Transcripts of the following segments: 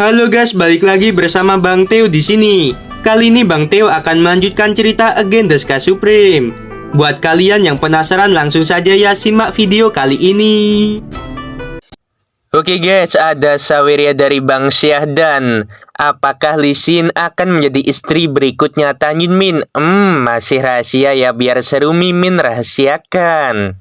Halo guys, balik lagi bersama Bang Teo di sini. Kali ini Bang Teo akan melanjutkan cerita Again the Sky Supreme. Buat kalian yang penasaran, langsung saja ya simak video kali ini. Oke guys, ada Saweria dari Bang Syahdan. Apakah Lee Sin akan menjadi istri berikutnya Tan Yunmin? Masih rahasia ya, biar seru Mimin rahasiakan.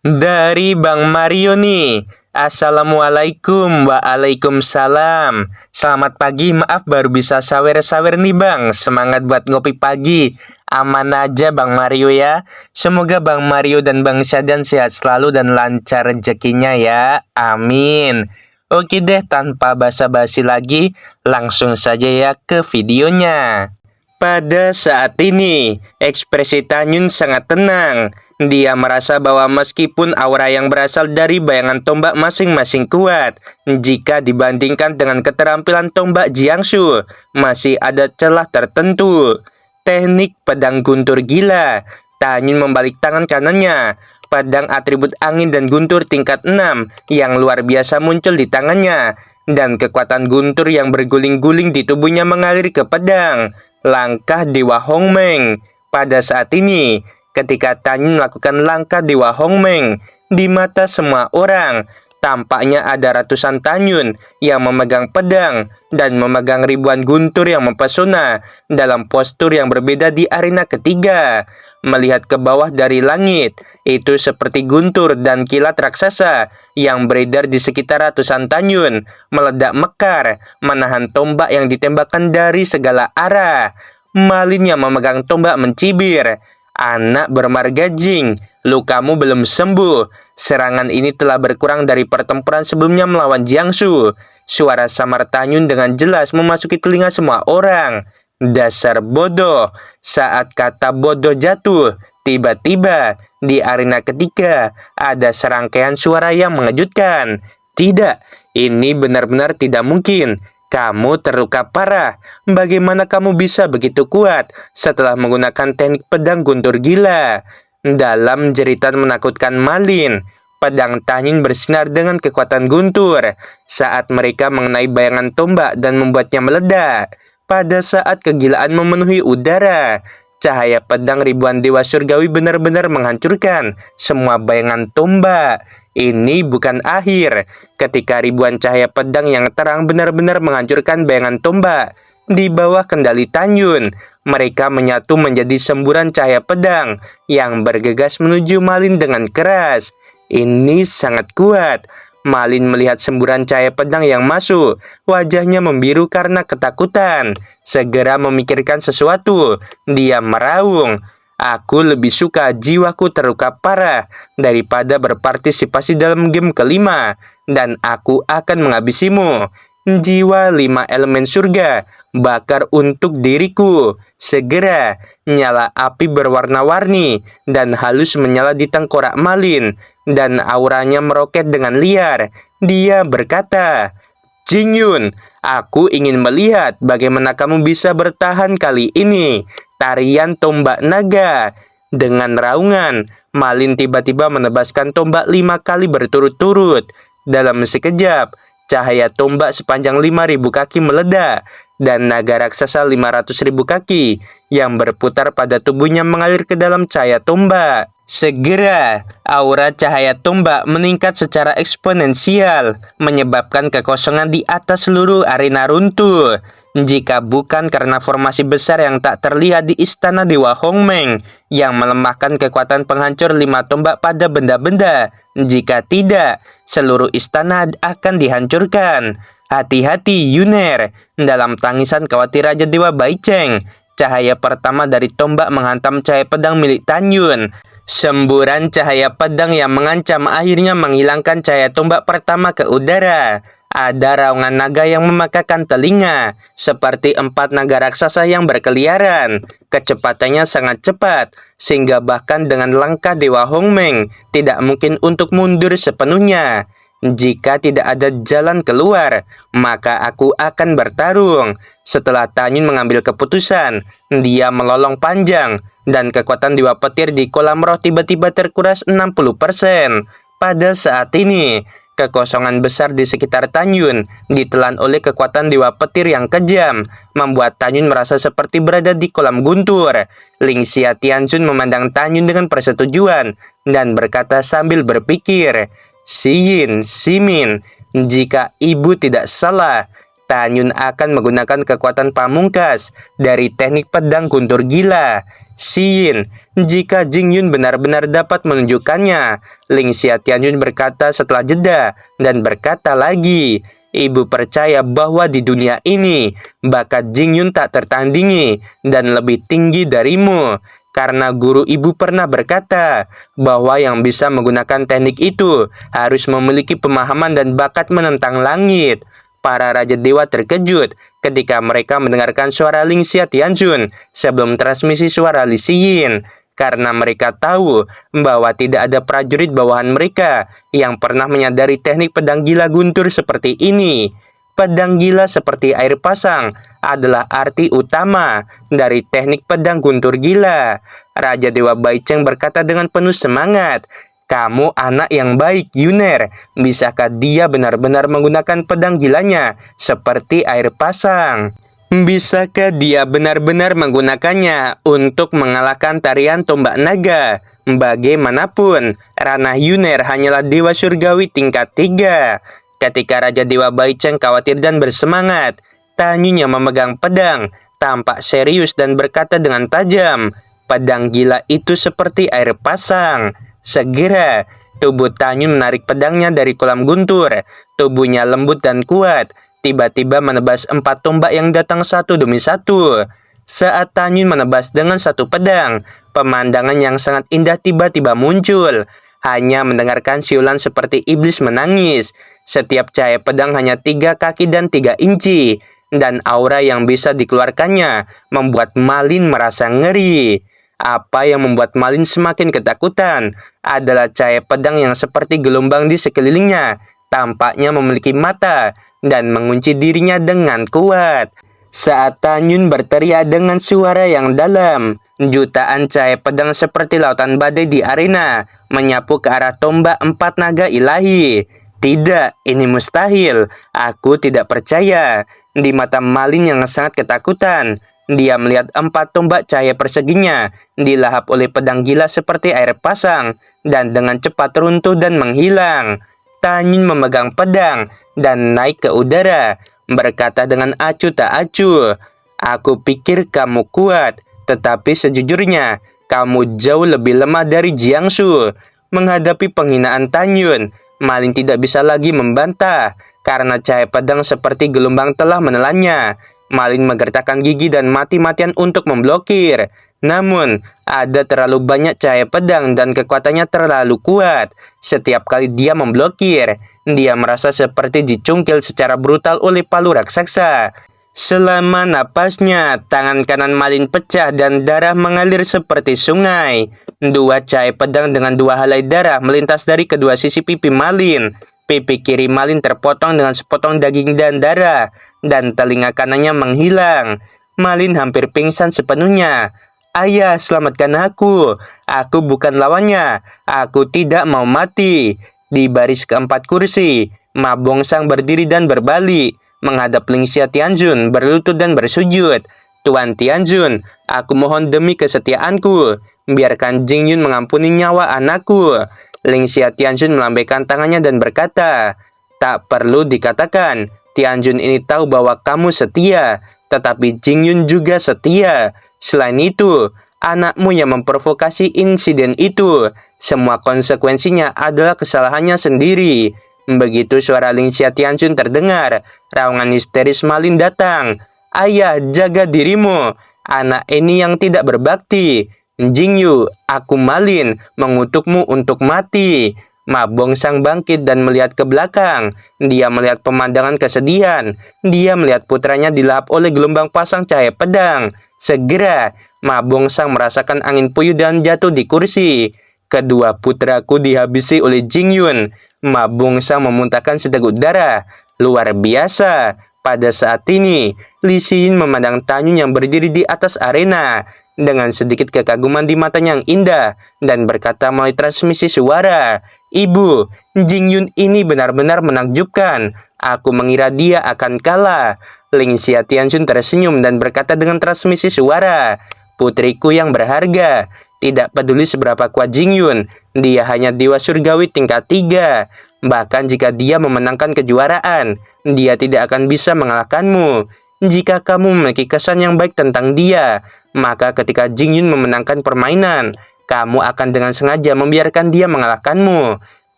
Dari Bang Mario nih. Assalamualaikum. Waalaikumsalam. Selamat pagi, maaf baru bisa sawer-sawer nih Bang. Semangat buat ngopi pagi. Aman aja Bang Mario ya. Semoga Bang Mario dan Bang Syahdan sehat selalu dan lancar rezekinya ya. Amin. Oke deh, tanpa basa-basi lagi, langsung saja ya ke videonya. Pada saat ini, ekspresi Tan Yun sangat tenang. Dia merasa bahwa meskipun aura yang berasal dari bayangan tombak masing-masing kuat, jika dibandingkan dengan keterampilan tombak Jiangsu, masih ada celah tertentu. Teknik pedang guntur gila. Tan Yun membalik tangan kanannya. Pedang atribut angin dan guntur tingkat 6 yang luar biasa muncul di tangannya. Dan kekuatan guntur yang berguling-guling di tubuhnya mengalir ke pedang. Langkah Dewa Hongmeng. Pada saat ini, ketika Tan Yun melakukan langkah Dewa Hongmeng, di mata semua orang, tampaknya ada ratusan Tan Yun yang memegang pedang dan memegang ribuan guntur yang mempesona dalam postur yang berbeda di arena ketiga. Melihat ke bawah dari langit, itu seperti guntur dan kilat raksasa yang beredar di sekitar ratusan Tan Yun, meledak mekar, menahan tombak yang ditembakkan dari segala arah. Malin yang memegang tombak mencibir. Anak bermarga Jing, lukamu belum sembuh. Serangan ini telah berkurang dari pertempuran sebelumnya melawan Jiangsu. Suara samar Tan Yun dengan jelas memasuki telinga semua orang. Dasar bodoh. Saat kata bodoh jatuh, tiba-tiba di arena ketiga ada serangkaian suara yang mengejutkan. Tidak, ini benar-benar tidak mungkin. Kamu terluka parah. Bagaimana kamu bisa begitu kuat setelah menggunakan teknik pedang guntur gila? Dalam jeritan menakutkan Malin, pedang Tan Yun bersinar dengan kekuatan guntur saat mereka mengenai bayangan tombak dan membuatnya meledak. Pada saat kegilaan memenuhi udara, cahaya pedang ribuan dewa surgawi benar-benar menghancurkan semua bayangan tombak. Ini bukan akhir. Ketika ribuan cahaya pedang yang terang benar-benar menghancurkan bayangan tombak di bawah kendali Tan Yun, mereka menyatu menjadi semburan cahaya pedang yang bergegas menuju Malin dengan keras. Ini sangat kuat. Malin melihat semburan cahaya pedang yang masuk. Wajahnya membiru karena ketakutan. Segera memikirkan sesuatu. Dia meraung. Aku lebih suka jiwaku terluka parah daripada berpartisipasi dalam game kelima. Dan aku akan menghabisimu. Jiwa 5 elemen surga, bakar untuk diriku. Segera, nyala api berwarna-warni dan halus menyala di tengkorak Malin. Dan auranya meroket dengan liar. Dia berkata, Jing Yun, aku ingin melihat bagaimana kamu bisa bertahan kali ini. Tarian tombak naga. Dengan raungan, Malin tiba-tiba menebaskan tombak 5 kali berturut-turut. Dalam sekejap, cahaya tombak sepanjang 5.000 kaki meledak, dan naga raksasa 500.000 kaki yang berputar pada tubuhnya mengalir ke dalam cahaya tombak. Segera, aura cahaya tombak meningkat secara eksponensial, menyebabkan kekosongan di atas seluruh arena runtuh. Jika bukan karena formasi besar yang tak terlihat di istana Dewa Hongmeng yang melemahkan kekuatan penghancur 5 tombak pada benda-benda, jika tidak, seluruh istana akan dihancurkan. Hati-hati Yuner. Dalam tangisan khawatir Raja Dewa Baicheng, cahaya pertama dari tombak menghantam cahaya pedang milik Tan Yun. Semburan cahaya pedang yang mengancam akhirnya menghilangkan cahaya tombak pertama ke udara. Ada raungan naga yang memakakan telinga, seperti 4 naga raksasa yang berkeliaran. Kecepatannya sangat cepat, sehingga bahkan dengan langkah Dewa Hongmeng tidak mungkin untuk mundur sepenuhnya. Jika tidak ada jalan keluar, maka aku akan bertarung. Setelah Tan Yun mengambil keputusan, dia melolong panjang, dan kekuatan Dewa Petir di kolam roh tiba-tiba terkuras 60%. Pada saat ini, Kekosongan besar di sekitar Tanyun ditelan oleh kekuatan Dewa Petir yang kejam, membuat Tanyun merasa seperti berada di kolam guntur. Ling Xia Tianjun memandang Tanyun dengan persetujuan dan berkata sambil berpikir, "Siyin, Simin, jika ibu tidak salah, Tanyun akan menggunakan kekuatan pamungkas dari teknik pedang guntur gila. Siyin, jika Jingyun benar-benar dapat menunjukkannya." Ling Xia Tianjun berkata setelah jeda dan berkata lagi, "Ibu percaya bahwa di dunia ini bakat Jingyun tak tertandingi dan lebih tinggi darimu. Karena guru ibu pernah berkata bahwa yang bisa menggunakan teknik itu harus memiliki pemahaman dan bakat menentang langit." Para Raja Dewa terkejut ketika mereka mendengarkan suara Ling Xia Tianjun sebelum transmisi suara Li Xiyin, karena mereka tahu bahwa tidak ada prajurit bawahan mereka yang pernah menyadari teknik pedang gila guntur seperti ini. Pedang gila seperti air pasang adalah arti utama dari teknik pedang guntur gila. Raja Dewa Baicheng berkata dengan penuh semangat, "Kamu anak yang baik, Yuner. Bisakah dia benar-benar menggunakan pedang gilanya seperti air pasang? Bisakah dia benar-benar menggunakannya untuk mengalahkan tarian tombak naga? Bagaimanapun, ranah Yuner hanyalah dewa surgawi tingkat 3. Ketika Raja Dewa Baicheng khawatir dan bersemangat, Tanyun yang memegang pedang tampak serius dan berkata dengan tajam, "Pedang gila itu seperti air pasang." Segera, tubuh Tanyun menarik pedangnya dari kolam guntur. Tubuhnya lembut dan kuat, tiba-tiba menebas 4 tombak yang datang satu demi satu. Saat Tanyun menebas dengan satu pedang, pemandangan yang sangat indah tiba-tiba muncul. Hanya mendengarkan siulan seperti iblis menangis. Setiap cahaya pedang hanya 3 kaki dan 3 inci. Dan aura yang bisa dikeluarkannya membuat Malin merasa ngeri. Apa yang membuat Malin semakin ketakutan adalah cahaya pedang yang seperti gelombang di sekelilingnya, tampaknya memiliki mata dan mengunci dirinya dengan kuat. Saat Tanyun berteriak dengan suara yang dalam, jutaan cahaya pedang seperti lautan badai di arena menyapu ke arah tombak 4 naga ilahi. "Tidak, ini mustahil. Aku tidak percaya." Di mata Malin yang sangat ketakutan, dia melihat 4 tombak cahaya perseginya dilahap oleh pedang gila seperti air pasang dan dengan cepat runtuh dan menghilang. Tanyun memegang pedang dan naik ke udara, berkata dengan acuh tak acuh, "Aku pikir kamu kuat, tetapi sejujurnya kamu jauh lebih lemah dari Jiangsu." Menghadapi penghinaan Tanyun, Malin tidak bisa lagi membantah karena cahaya pedang seperti gelombang telah menelannya. Malin menggertakkan gigi dan mati-matian untuk memblokir. Namun, ada terlalu banyak cahaya pedang dan kekuatannya terlalu kuat. Setiap kali dia memblokir, dia merasa seperti dicungkil secara brutal oleh palu raksasa. Selama napasnya, tangan kanan Malin pecah dan darah mengalir seperti sungai. 2 cahaya pedang dengan 2 helai darah melintas dari kedua sisi pipi Malin. Pipi kiri Malin terpotong dengan sepotong daging dan darah, dan telinga kanannya menghilang. Malin hampir pingsan sepenuhnya. "Ayah, selamatkan aku. Aku bukan lawannya. Aku tidak mau mati." Di baris keempat kursi, Ma Bongsang berdiri dan berbalik, menghadap Ling Xia Tianjun, berlutut dan bersujud. "Tuan Tianjun, aku mohon demi kesetiaanku, biarkan Jingyun mengampuni nyawa anakku." Ling Xia Tianjun melambaikan tangannya dan berkata, "Tak perlu dikatakan, Tianjun ini tahu bahwa kamu setia, tetapi Jingyun juga setia. Selain itu, anakmu yang memprovokasi insiden itu, semua konsekuensinya adalah kesalahannya sendiri." Begitu suara Ling Xia Tianjun terdengar, raungan histeris Malin datang. "Ayah, jaga dirimu. Anak ini yang tidak berbakti. Jingyu, aku Malin, mengutukmu untuk mati." Ma Bongsang bangkit dan melihat ke belakang. Dia melihat pemandangan kesedihan. Dia melihat putranya dilahap oleh gelombang pasang cahaya pedang. Segera, Ma Bongsang merasakan angin puyuh dan jatuh di kursi. "Kedua putraku dihabisi oleh Jingyun." Ma Bongsang memuntahkan seteguk darah. Luar biasa. Pada saat ini, Li Xiyin memandang Tanyun yang berdiri di atas arena dengan sedikit kekaguman di matanya yang indah dan berkata melalui transmisi suara, Ibu, Jingyun ini benar-benar menakjubkan. Aku mengira dia akan kalah. Ling Xia Tianjun tersenyum dan berkata dengan transmisi suara, putriku yang berharga. Tidak peduli seberapa kuat Jingyun, dia hanya dewa surgawi tingkat 3. Bahkan jika dia memenangkan kejuaraan, dia tidak akan bisa mengalahkanmu. Jika kamu memiliki kesan yang baik tentang dia, maka ketika Jingyun memenangkan permainan, kamu akan dengan sengaja membiarkan dia mengalahkanmu.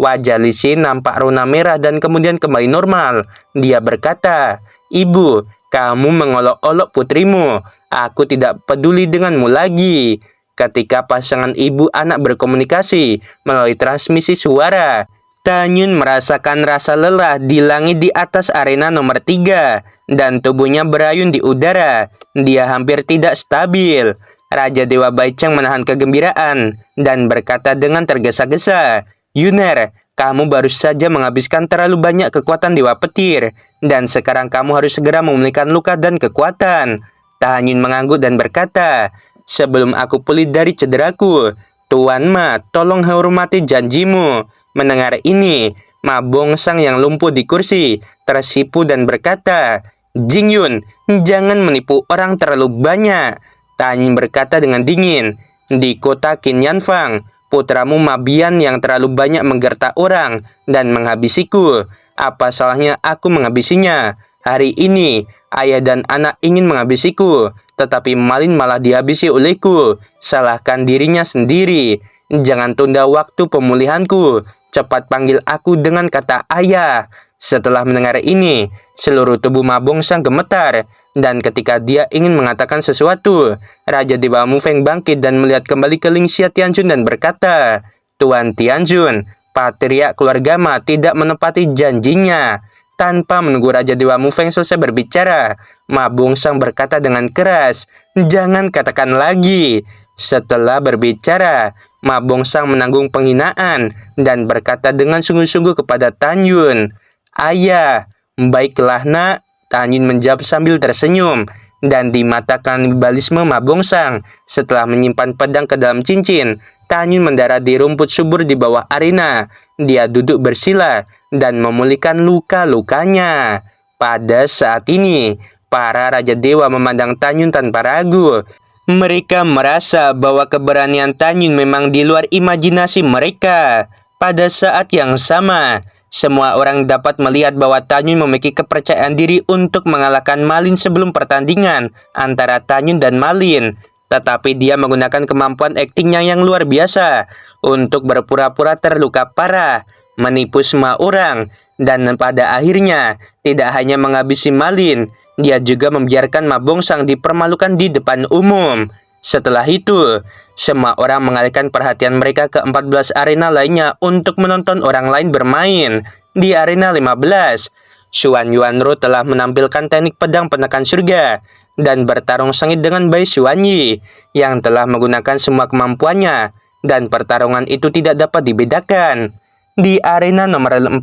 Wajah Li Xin nampak rona merah dan kemudian kembali normal. Dia berkata, Ibu, kamu mengolok-olok putrimu. Aku tidak peduli denganmu lagi. Ketika pasangan ibu anak berkomunikasi melalui transmisi suara, Tanyun merasakan rasa lelah di langit di atas arena nomor 3 dan tubuhnya berayun di udara. Dia hampir tidak stabil. Raja Dewa Baicheng menahan kegembiraan dan berkata dengan tergesa-gesa, Yuner, kamu baru saja menghabiskan terlalu banyak kekuatan Dewa Petir, dan sekarang kamu harus segera memulihkan luka dan kekuatan. Tanyun mengangguk dan berkata, sebelum aku pulih dari cederaku, Tuan Ma, tolong hormati janjimu. Mendengar ini, Ma Bongsang yang lumpuh di kursi tersipu dan berkata, Jingyun, jangan menipu orang terlalu banyak. Tanyun berkata dengan dingin, di kota Qinyanfang, putramu Ma Bian yang terlalu banyak menggertak orang dan menghabisiku. Apa salahnya aku menghabisinya? Hari ini, ayah dan anak ingin menghabisiku, tetapi Malin malah dihabisi olehku. Salahkan dirinya sendiri. Jangan tunda waktu pemulihanku. Cepat panggil aku dengan kata ayah. Setelah mendengar ini, seluruh tubuh Ma Bongsang gemetar, dan ketika dia ingin mengatakan sesuatu, Raja Dewa Mufeng bangkit dan melihat kembali ke Ling Xia Tianjun dan berkata, Tuan Tianjun, patriark keluarga Ma tidak menepati janjinya. Tanpa menunggu Raja Dewa Mufeng selesai berbicara, Ma Bongsang berkata dengan keras, jangan katakan lagi. Setelah berbicara, Ma Bongsang menanggung penghinaan dan berkata dengan sungguh-sungguh kepada Tanyun, Ayah, baiklah nak. Tanyun menjawab sambil tersenyum, dan di mata kanibalisme Ma Bongsang, setelah menyimpan pedang ke dalam cincin, Tanyun mendarat di rumput subur di bawah arena. Dia duduk bersila dan memulihkan luka-lukanya. Pada saat ini, para Raja Dewa memandang Tanyun tanpa ragu. Mereka merasa bahwa keberanian Tanyun memang di luar imajinasi mereka. Pada saat yang sama, semua orang dapat melihat bahwa Tanyun memiliki kepercayaan diri untuk mengalahkan Malin sebelum pertandingan antara Tanyun dan Malin. Tetapi dia menggunakan kemampuan aktingnya yang luar biasa untuk berpura-pura terluka parah, menipu semua orang, dan pada akhirnya tidak hanya menghabisi Malin, dia juga membiarkan Ma Bongsang dipermalukan di depan umum. Setelah itu, semua orang mengalihkan perhatian mereka ke 14 arena lainnya untuk menonton orang lain bermain. Di arena 15, Xuan Yuanru telah menampilkan teknik pedang penekan surga dan bertarung sengit dengan Bai Xuanyi yang telah menggunakan semua kemampuannya, dan pertarungan itu tidak dapat dibedakan. Di arena nomor 14,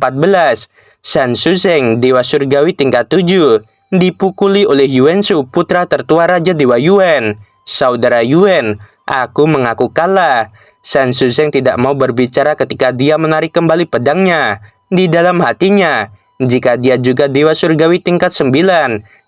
San Shuzheng, Dewa Surgawi tingkat 7, dipukuli oleh Yuan Shu, putra tertua Raja Dewa Yuan. Saudara Yuan, aku mengaku kalah. San Shuzheng tidak mau berbicara ketika dia menarik kembali pedangnya. Di dalam hatinya, jika dia juga Dewa Surgawi tingkat 9,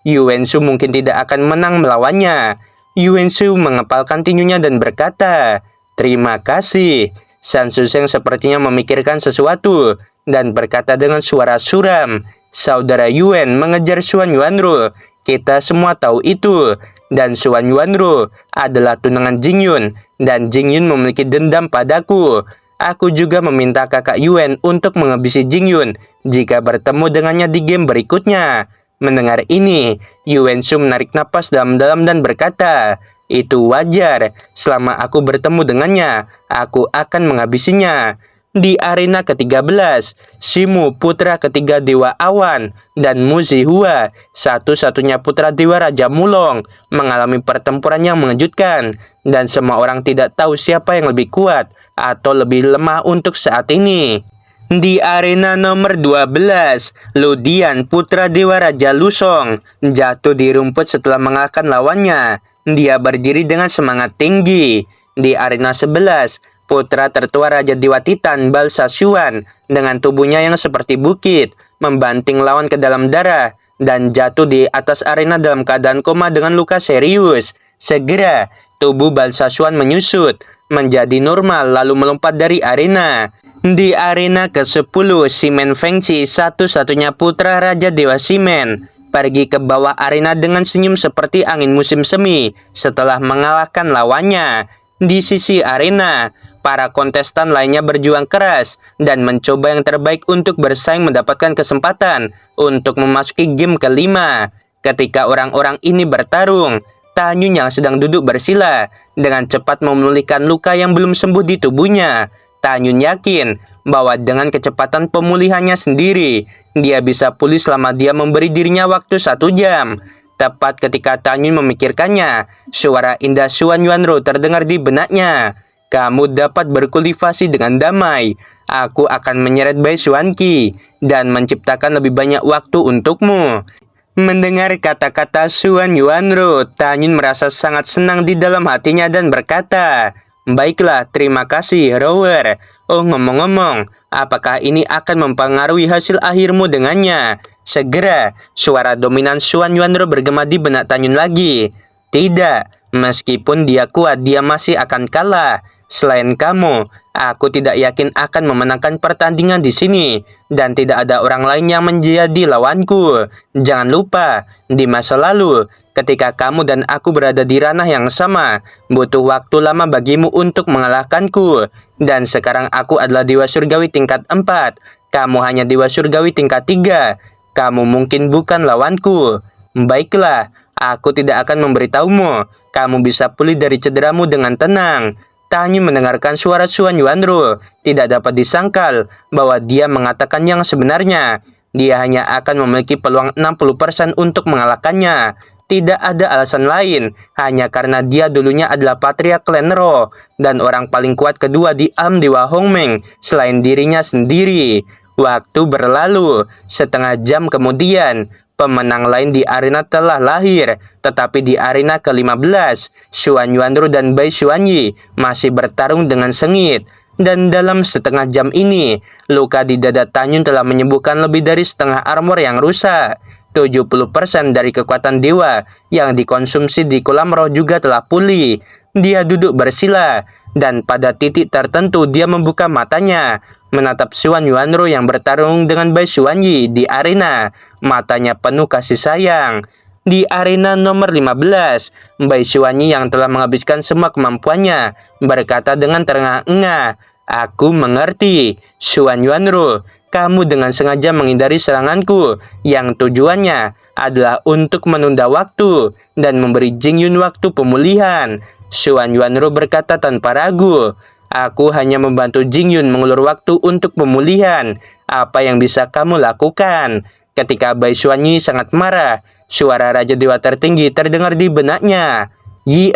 Yuan Shu mungkin tidak akan menang melawannya. Yuan Shu mengepalkan tinjunya dan berkata, terima kasih. San Shuzheng sepertinya memikirkan sesuatu dan berkata dengan suara suram, Saudara Yuan mengejar Xuan Yuanru. Kita semua tahu itu. Dan Xuan Yuanru adalah tunangan Jingyun, dan Jingyun memiliki dendam padaku. Aku juga meminta kakak Yuan untuk menghabisi Jingyun jika bertemu dengannya di game berikutnya. Mendengar ini, Yuan Shu menarik napas dalam-dalam dan berkata, itu wajar. Selama aku bertemu dengannya, aku akan menghabisinya. Di arena ke-13, Shimu, putra ketiga Dewa Awan, dan Mu Zihua, satu-satunya putra Dewa Raja Mulong, mengalami pertempuran yang mengejutkan, dan semua orang tidak tahu siapa yang lebih kuat atau lebih lemah untuk saat ini. Di arena nomor 12, Ludian, putra Dewa Raja Lusong, jatuh di rumput setelah mengalahkan lawannya. Dia berdiri dengan semangat tinggi. Di arena 11, putra tertua Raja Dewa Titan Balsasyuan dengan tubuhnya yang seperti bukit, membanting lawan ke dalam darah, dan jatuh di atas arena dalam keadaan koma dengan luka serius. Segera, tubuh Balsasyuan menyusut menjadi normal lalu melompat dari arena. Di arena ke-10, Shimen Fengqi, satu-satunya putra Raja Dewa Shimen, pergi ke bawah arena dengan senyum seperti angin musim semi setelah mengalahkan lawannya. Di sisi arena, para kontestan lainnya berjuang keras dan mencoba yang terbaik untuk bersaing mendapatkan kesempatan untuk memasuki game kelima. Ketika orang-orang ini bertarung, Tanyun yang sedang duduk bersila dengan cepat memulihkan luka yang belum sembuh di tubuhnya. Tanyun yakin bahwa dengan kecepatan pemulihannya sendiri, dia bisa pulih selama dia memberi dirinya waktu 1 jam. Tepat ketika Tanyun memikirkannya, suara indah Xuan Yuanro terdengar di benaknya. Kamu dapat berkultivasi dengan damai. Aku akan menyeret Bai Xuanqi dan menciptakan lebih banyak waktu untukmu. Mendengar kata-kata Xuan Yuanro, Tanyun merasa sangat senang di dalam hatinya dan berkata, "Baiklah, terima kasih, Rower. Oh, ngomong-ngomong, apakah ini akan mempengaruhi hasil akhirmu dengannya?" Segera, suara dominan Xuan Yuanro bergema di benak Tanyun lagi. "Tidak, meskipun dia kuat, dia masih akan kalah. Selain kamu, aku tidak yakin akan memenangkan pertandingan di sini, dan tidak ada orang lain yang menjadi lawanku. Jangan lupa, di masa lalu, ketika kamu dan aku berada di ranah yang sama, butuh waktu lama bagimu untuk mengalahkanku. Dan sekarang aku adalah Dewa Surgawi tingkat 4, kamu hanya Dewa Surgawi tingkat 3. Kamu mungkin bukan lawanku. Baiklah, aku tidak akan memberitahumu. Kamu bisa pulih dari cederamu dengan tenang." Tanyun mendengarkan suara Xuan Yuanro. Tidak dapat disangkal bahwa dia mengatakan yang sebenarnya. Dia hanya akan memiliki peluang 60% untuk mengalahkannya. Tidak ada alasan lain, hanya karena dia dulunya adalah patria klan Ro dan orang paling kuat kedua di alam Dewa Hongmeng selain dirinya sendiri. Waktu berlalu, setengah jam kemudian, pemenang lain di arena telah lahir, tetapi di arena ke-15, Xuan Yuanro dan Bai Xuanyi masih bertarung dengan sengit. Dan dalam setengah jam ini, luka di dada Tanyun telah menyembuhkan lebih dari setengah armor yang rusak. 70% dari kekuatan dewa yang dikonsumsi di kolam roh juga telah pulih. Dia duduk bersila, dan pada titik tertentu dia membuka matanya, menatap Xuan Yuanro yang bertarung dengan Bai Xuanyi di arena. Matanya penuh kasih sayang. Di arena nomor 15, Bai Xuanyi yang telah menghabiskan semua kemampuannya berkata dengan terengah-engah, "Aku mengerti, Xuan Yuanro. Kamu dengan sengaja menghindari seranganku yang tujuannya adalah untuk menunda waktu dan memberi Jingyun waktu pemulihan." Xuan Yuanro berkata tanpa ragu, "Aku hanya membantu Jingyun mengulur waktu untuk pemulihan. Apa yang bisa kamu lakukan?" Ketika Bai Xuanyi sangat marah, suara Raja Dewa tertinggi terdengar di benaknya. "Yi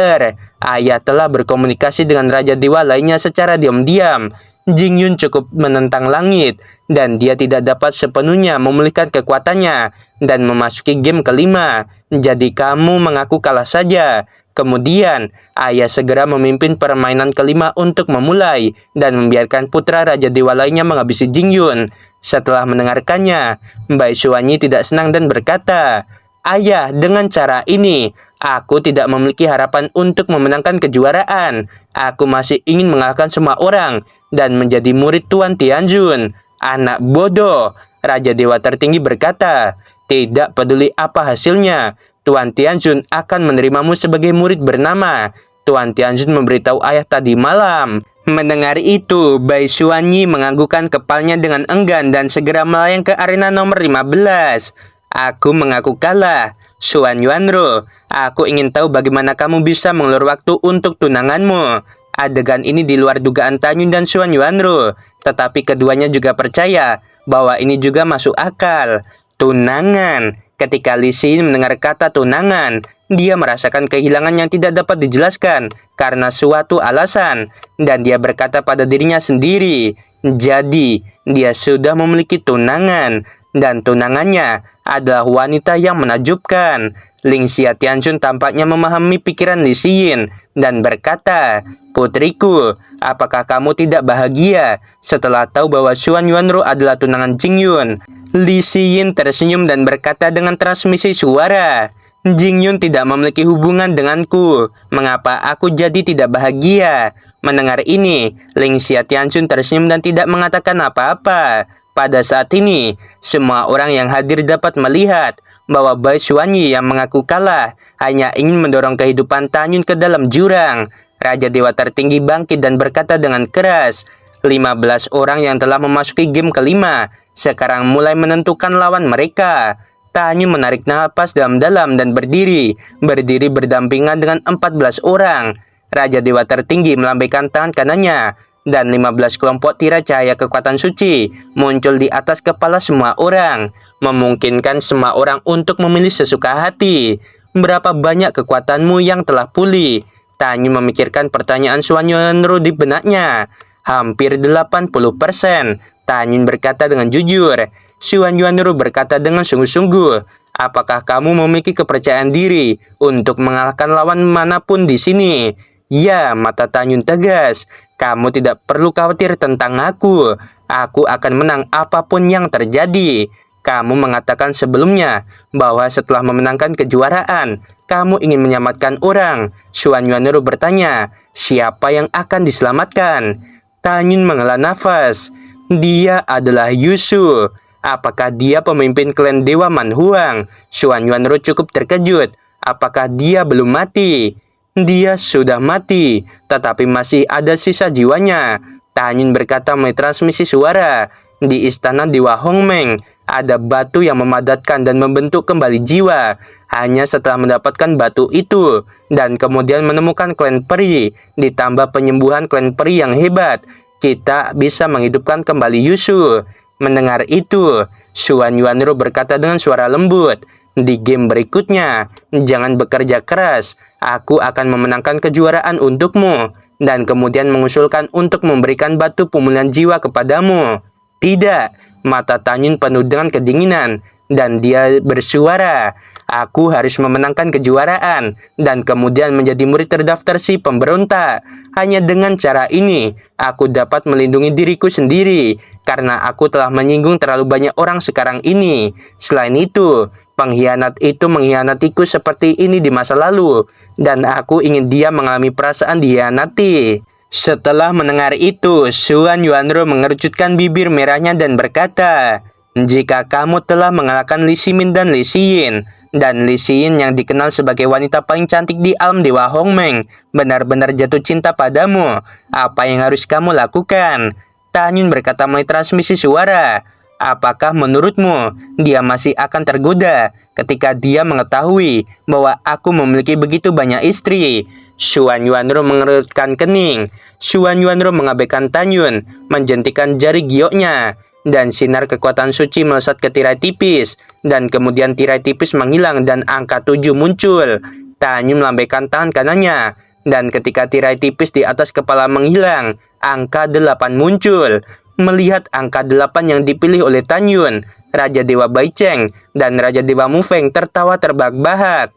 ayah telah berkomunikasi dengan Raja Dewa lainnya secara diam-diam. Jingyun cukup menentang langit, dan dia tidak dapat sepenuhnya memulihkan kekuatannya dan memasuki game kelima. Jadi kamu mengaku kalah saja." Kemudian, ayah segera memimpin permainan kelima untuk memulai dan membiarkan putra Raja Dewa lainnya menghabisi Jingyun. Setelah mendengarkannya, Bai Xuanyi tidak senang dan berkata, "Ayah, dengan cara ini, aku tidak memiliki harapan untuk memenangkan kejuaraan. Aku masih ingin mengalahkan semua orang dan menjadi murid Tuan Tianjun." "Anak bodoh," Raja Dewa tertinggi berkata, "tidak peduli apa hasilnya, Tuan Tianjun akan menerimamu sebagai murid bernama. Tuan Tianjun memberitahu ayah tadi malam." Mendengar itu, Bai Xuanyi menganggukkan kepalanya dengan enggan dan segera melayang ke arena nomor 15. "Aku mengaku kalah, Xuan Yuanro. Aku ingin tahu bagaimana kamu bisa mengulur waktu untuk tunanganmu." Adegan ini di luar dugaan Tanyun dan Xuan Yuanro, tetapi keduanya juga percaya bahwa ini juga masuk akal. Tunangan. Ketika Li Xin mendengar kata tunangan, dia merasakan kehilangan yang tidak dapat dijelaskan karena suatu alasan, dan dia berkata pada dirinya sendiri, "Jadi, dia sudah memiliki tunangan." dan tunangannya adalah wanita yang menakjubkan. Ling Xia Tianchun tampaknya memahami pikiran Li Xiyin dan berkata, "Putriku, apakah kamu tidak bahagia setelah tahu bahwa Xuan Yuanru adalah tunangan Jing Yun?" Li Xiyin tersenyum dan berkata dengan transmisi suara, "Jing Yun tidak memiliki hubungan denganku. Mengapa aku jadi tidak bahagia?" Mendengar ini, Ling Xia Tianchun tersenyum dan tidak mengatakan apa-apa. Pada saat ini, semua orang yang hadir dapat melihat bahwa Bai Xuanyi yang mengaku kalah hanya ingin mendorong kehidupan Tanyun ke dalam jurang. Raja Dewa tertinggi bangkit dan berkata dengan keras, 15 orang yang telah memasuki game kelima sekarang mulai menentukan lawan mereka. Tanyun menarik napas dalam-dalam dan berdiri berdampingan dengan 14 orang. Raja Dewa tertinggi melambaikan tangan kanannya dan 15 kelompok tirai cahaya kekuatan suci muncul di atas kepala semua orang, memungkinkan semua orang untuk memilih sesuka hati. Berapa banyak kekuatanmu yang telah pulih? Tanyun memikirkan pertanyaan Xuan Yuanru di benaknya. Hampir 80%. Tanyun berkata dengan jujur. Xuan Yuanru berkata dengan sungguh-sungguh, "Apakah kamu memiliki kepercayaan diri untuk mengalahkan lawan manapun di sini?" "Ya," mata Tanyun tegas. "Kamu tidak perlu khawatir tentang aku. Aku akan menang apapun yang terjadi. Kamu mengatakan sebelumnya bahwa setelah memenangkan kejuaraan, kamu ingin menyelamatkan orang." Xuan Yuanru bertanya, "Siapa yang akan diselamatkan?" Tanyun menghela nafas. "Dia adalah Yushu." "Apakah dia pemimpin klan Dewa Manhuang?" Xuan Yuanru cukup terkejut. "Apakah dia belum mati?" "Dia sudah mati, tetapi masih ada sisa jiwanya." Tanyun berkata melalui transmisi suara. Di istana Dewa Hongmeng, ada batu yang memadatkan dan membentuk kembali jiwa. Hanya setelah mendapatkan batu itu, dan kemudian menemukan klan peri, ditambah penyembuhan klan peri yang hebat, kita bisa menghidupkan kembali Yushu. Mendengar itu, Xuan Yuanru berkata dengan suara lembut, "Di game berikutnya, jangan bekerja keras. Aku akan memenangkan kejuaraan untukmu." Dan kemudian mengusulkan untuk memberikan batu pemulihan jiwa kepadamu. "Tidak." Mata Tanyun penuh dengan kedinginan. Dan dia bersuara, "Aku harus memenangkan kejuaraan dan kemudian menjadi murid terdaftar si pemberontak. Hanya dengan cara ini, aku dapat melindungi diriku sendiri karena aku telah menyinggung terlalu banyak orang sekarang ini. Selain itu, pengkhianat itu mengkhianatiku seperti ini di masa lalu, dan aku ingin dia mengalami perasaan dikhianati." Setelah mendengar itu, Xuan Yuanru mengerutkan bibir merahnya dan berkata, "Jika kamu telah mengalahkan Li Ximin dan Li Xiyin, dan Li Xiyin yang dikenal sebagai wanita paling cantik di alam Dewa Hongmeng, benar-benar jatuh cinta padamu, apa yang harus kamu lakukan?" Tanyun berkata melalui transmisi suara, "Apakah menurutmu dia masih akan tergoda ketika dia mengetahui bahwa aku memiliki begitu banyak istri?" Xuan Yuanru mengerutkan kening. Xuan Yuanru mengabaikan Tanyun, menjentikan jari gioknya, dan sinar kekuatan suci melesat ke tirai tipis, dan kemudian tirai tipis menghilang dan angka 7 muncul. Tanyun melambaikan tangan kanannya, dan ketika tirai tipis di atas kepala menghilang, angka 8 muncul. Melihat angka 8 yang dipilih oleh Tanyun, Raja Dewa Baicheng dan Raja Dewa Mufeng tertawa terbahak-bahak.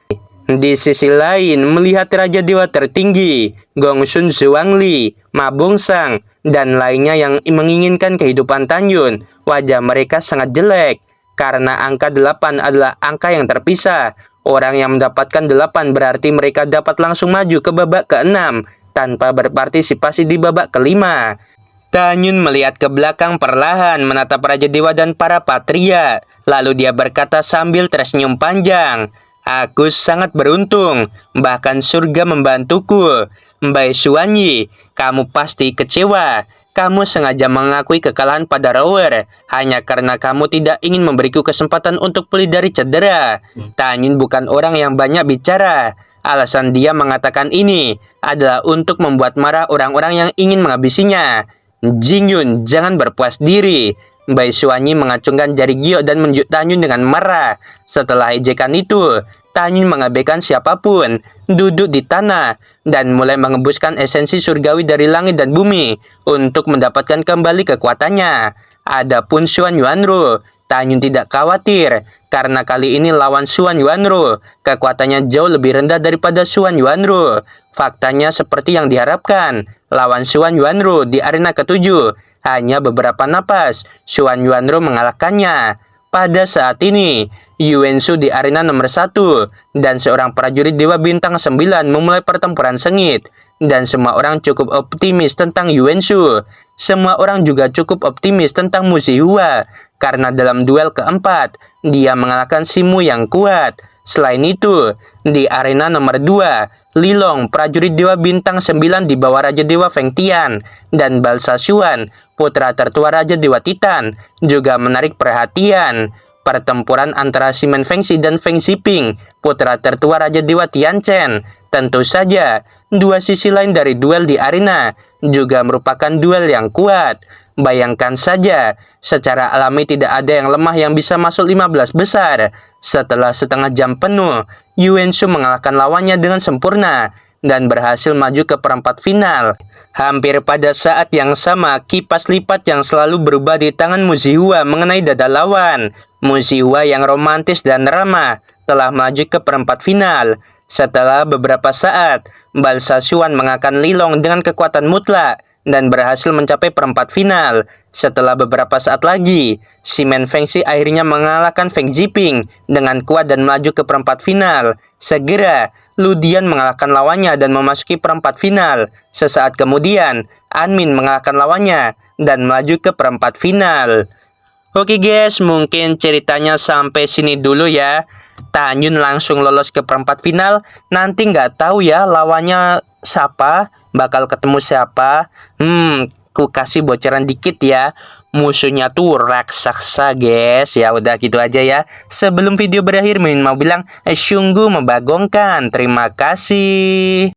Di sisi lain, melihat Raja Dewa tertinggi, Gongsun Zhuangli, Ma Bongsang, dan lainnya yang menginginkan kehidupan Tanyun, wajah mereka sangat jelek. Karena angka 8 adalah angka yang terpisah. Orang yang mendapatkan 8 berarti mereka dapat langsung maju ke babak ke-6 tanpa berpartisipasi di babak kelima. Tanyun melihat ke belakang perlahan menatap Raja Dewa dan para patria. Lalu dia berkata sambil tersenyum panjang, "Aku sangat beruntung, bahkan surga membantuku. Bai Xuanyi, kamu pasti kecewa. Kamu sengaja mengakui kekalahan pada rower hanya karena kamu tidak ingin memberiku kesempatan untuk pulih dari cedera." Tanyun bukan orang yang banyak bicara. Alasan dia mengatakan ini adalah untuk membuat marah orang-orang yang ingin menghabisinya. "Jing Yun, jangan berpuas diri." Bai Xuanyi mengacungkan jari giok dan menunjuk Tanyun dengan marah. Setelah ejekan itu, Tanyun mengabaikan siapapun, duduk di tanah, dan mulai mengembuskan esensi surgawi dari langit dan bumi untuk mendapatkan kembali kekuatannya. Adapun Xuan Yuanru Tanyun tidak khawatir, karena kali ini lawan Xuan Yuanru, kekuatannya jauh lebih rendah daripada Xuan Yuanru. Faktanya seperti yang diharapkan, lawan Xuan Yuanru di arena ke-7, hanya beberapa napas, Xuan Yuanru mengalahkannya. Pada saat ini, Yuansu di arena nomor 1, dan seorang prajurit Dewa Bintang 9 memulai pertempuran sengit, dan semua orang cukup optimis tentang Yuansu. Semua orang juga cukup optimis tentang Mu Zihua, karena dalam duel keempat, dia mengalahkan Simu yang kuat. Selain itu, di arena nomor 2, Lilong, prajurit Dewa Bintang 9 di bawah Raja Dewa Feng Tian, dan Balsa Xuan, putra tertua Raja Dewa Titan, juga menarik perhatian. Pertempuran antara Simen Fengxi dan Feng Xiping, putra tertua Raja Dewa Tianchen, tentu saja dua sisi lain dari duel di arena, juga merupakan duel yang kuat. Bayangkan saja, secara alami tidak ada yang lemah yang bisa masuk 15 besar. Setelah setengah jam penuh, Yuansu mengalahkan lawannya dengan sempurna dan berhasil maju ke perempat final. Hampir pada saat yang sama, kipas lipat yang selalu berubah di tangan Mu Zihua mengenai dada lawan. Mu Zihua yang romantis dan ramah telah maju ke perempat final. Setelah beberapa saat, Balsa Xuan mengalahkan Lilong dengan kekuatan mutlak dan berhasil mencapai perempat final. Setelah beberapa saat lagi, Simen Fengxi akhirnya mengalahkan Feng Xiping dengan kuat dan maju ke perempat final. Segera, Ludian mengalahkan lawannya dan memasuki perempat final. Sesaat kemudian, Anmin mengalahkan lawannya dan melaju ke perempat final. Oke guys, mungkin ceritanya sampai sini dulu ya. Tanyun langsung lolos ke perempat final. Nanti nggak tahu ya lawannya siapa, bakal ketemu siapa. Ku kasih bocoran dikit ya. Musuhnya tuh raksasa guys. Ya udah gitu aja ya. Sebelum video berakhir, Min mau bilang sungguh membagongkan. Terima kasih.